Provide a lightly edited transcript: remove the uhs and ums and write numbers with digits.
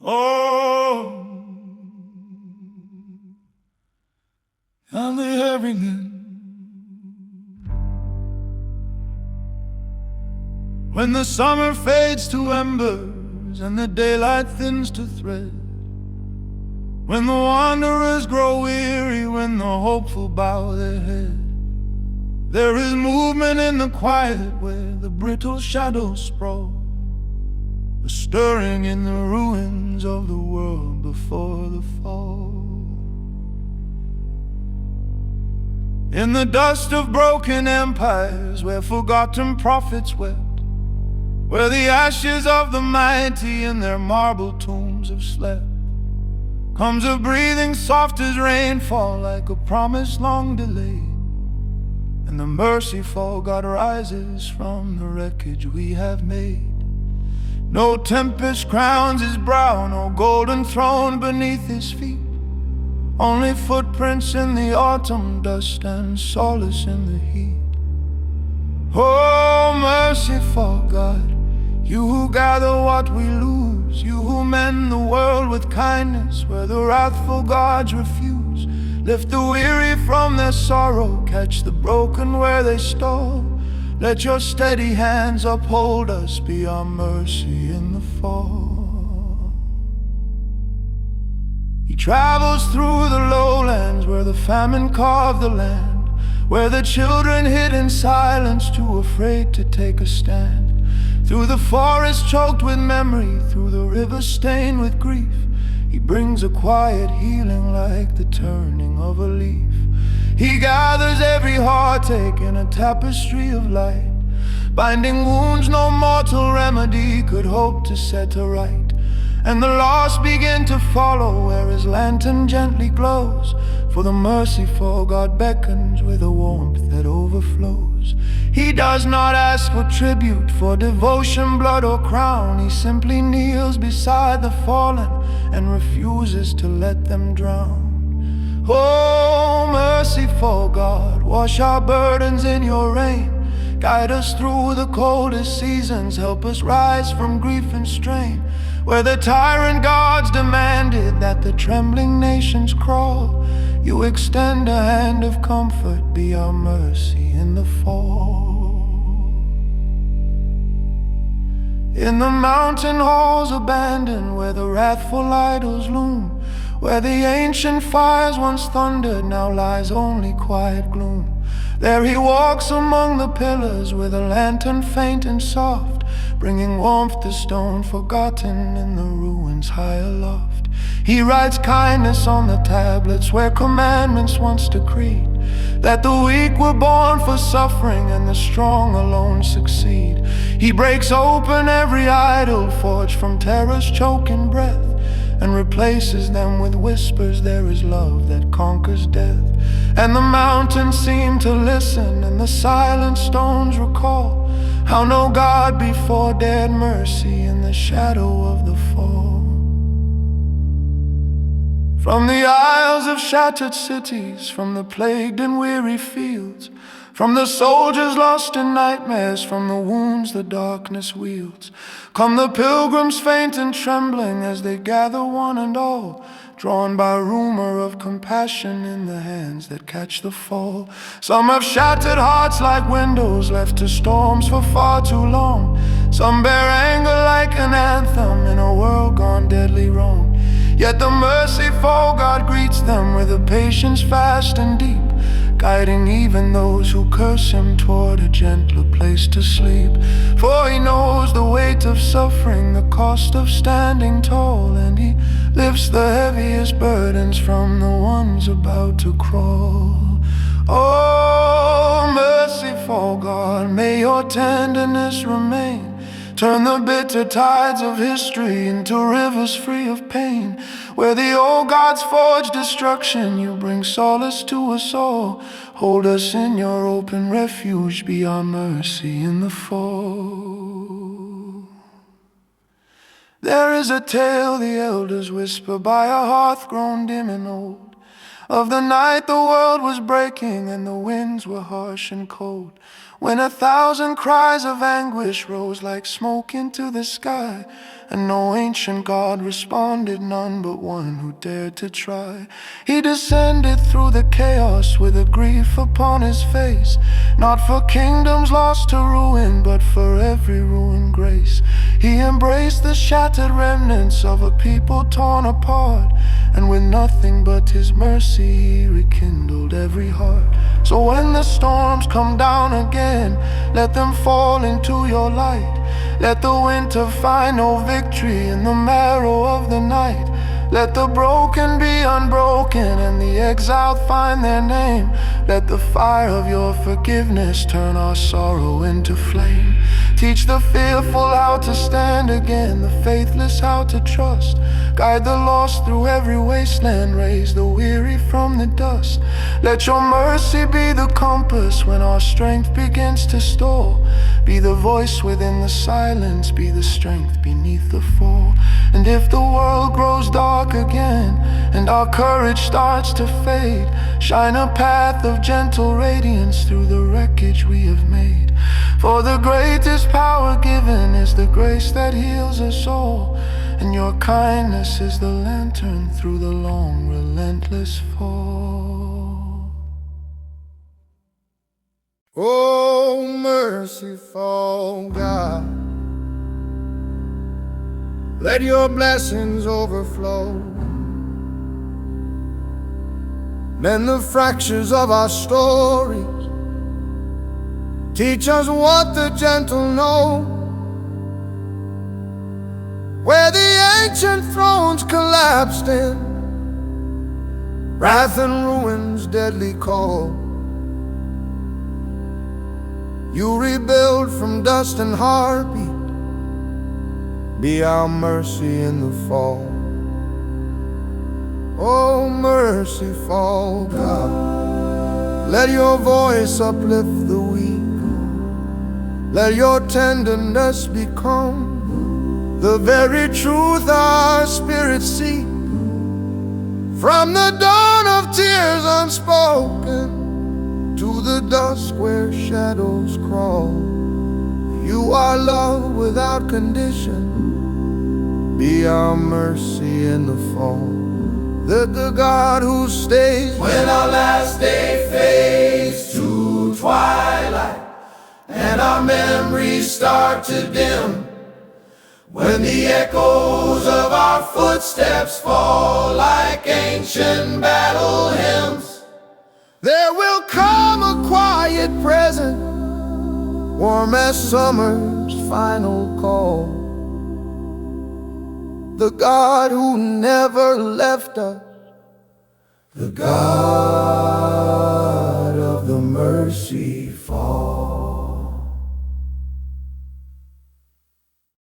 Oh, aan de herinneren. When the summer fades to embers and the daylight thins to thread, when the wanderers grow weary, when the hopeful bow their head, there is movement in the quiet where the brittle shadows sprawl, a stirring in the ruins of the world before the fall. In the dust of broken empires where forgotten prophets wept, where the ashes of the mighty in their marble tombs have slept, comes a breathing soft as rainfall, like a promise long delayed. And the merciful God rises from the wreckage we have made. No tempest crowns his brow, no golden throne beneath his feet, only footprints in the autumn dust and solace in the heat. Oh, merciful God, you who gather what we lose, you who mend the world with kindness where the wrathful gods refuse. Lift the weary from their sorrow, catch the broken where they stall. Let your steady hands uphold us, be our mercy in the fall. He travels through the lowlands where the famine carved the land, where the children hid in silence, too afraid to take a stand. Through the forest choked with memory, through the river stained with grief, he brings a quiet healing like the turning of a leaf. He gathers every heartache in a tapestry of light, binding wounds no mortal remedy could hope to set aright. And the lost begin to follow where his lantern gently glows, for the merciful God beckons with a warmth that overflows. He does not ask for tribute, for devotion, blood or crown. He simply kneels beside the fallen and refuses to let them drown. Oh, merciful God, wash our burdens in your rain. Guide us through the coldest seasons, help us rise from grief and strain. Where the tyrant gods demanded that the trembling nations crawl, you extend a hand of comfort, be our mercy in the fall. In the mountain halls abandoned where the wrathful idols loom, where the ancient fires once thundered, now lies only quiet gloom. There he walks among the pillars with a lantern faint and soft, bringing warmth to stone forgotten in the ruins high aloft. He writes kindness on the tablets where commandments once decreed, that the weak were born for suffering and the strong alone succeed. He breaks open every idol forged from terror's choking breath, and replaces them with whispers, there is love that conquers death. And the mountains seem to listen, and the silent stones recall how no God before dared mercy in the shadow of the fall. From the isles of shattered cities, from the plagued and weary fields, from the soldiers lost in nightmares, from the wounds the darkness wields, come the pilgrims faint and trembling as they gather one and all, drawn by rumor of compassion in the hands that catch the fall. Some have shattered hearts like windows left to storms for far too long. Some bear anger like an anthem in a world gone deadly wrong. Yet the merciful God greets them with a patience fast and deep, guiding even those who curse him toward a gentler place to sleep. For he knows the weight of suffering, the cost of standing tall, and he lifts the heaviest burdens from the ones about to crawl. Oh, merciful God, may your tenderness remain. Turn the bitter tides of history into rivers free of pain. Where the old gods forge destruction, you bring solace to us all. Hold us in your open refuge, be our mercy in the fall. There is a tale the elders whisper by a hearth grown dim and old, of the night the world was breaking and the winds were harsh and cold, when 1,000 cries of anguish rose like smoke into the sky, and no ancient god responded, none but one who dared to try. He descended through the chaos with a grief upon his face, not for kingdoms lost to ruin, but for every ruined grace. He embraced the shattered remnants of a people torn apart, and with nothing but his mercy he rekindled every heart. So when the storms come down again, let them fall into your light. Let the winter find no victory in the marrow of the night. Let the broken be unbroken and the exiled find their name. Let the fire of your forgiveness turn our sorrow into flame. Teach the fearful how to stand again, the faithless how to trust. Guide the lost through every wasteland, raise the weary from the dust. Let your mercy be the compass when our strength begins to stall. Be the voice within the silence, be the strength beneath the fall. And if the world grows dark again and our courage starts to fade, shine a path of gentle radiance through the wreckage we have made. For the greatest power given is the grace that heals us all, and your kindness is the lantern through the long, relentless fall. Oh, merciful God, let your blessings overflow. Mend the fractures of our stories. Teach us what the gentle know. Where the ancient thrones collapsed in wrath and ruin's deadly call, you rebuild from dust and heartbeat. Be our mercy in the fall. Oh, merciful God, let your voice uplift the weak. Let your tenderness become the very truth our spirits seek. From the dawn of tears unspoken to the dusk where shadows crawl, you are love without condition. Be our mercy in the fall. The God who stays when our last day fades to twilight and our memories start to dim. When the echoes of our footsteps fall like ancient battle hymns, there will come a quiet present, warm as summer's final call. The God who never left us, the God of the mercy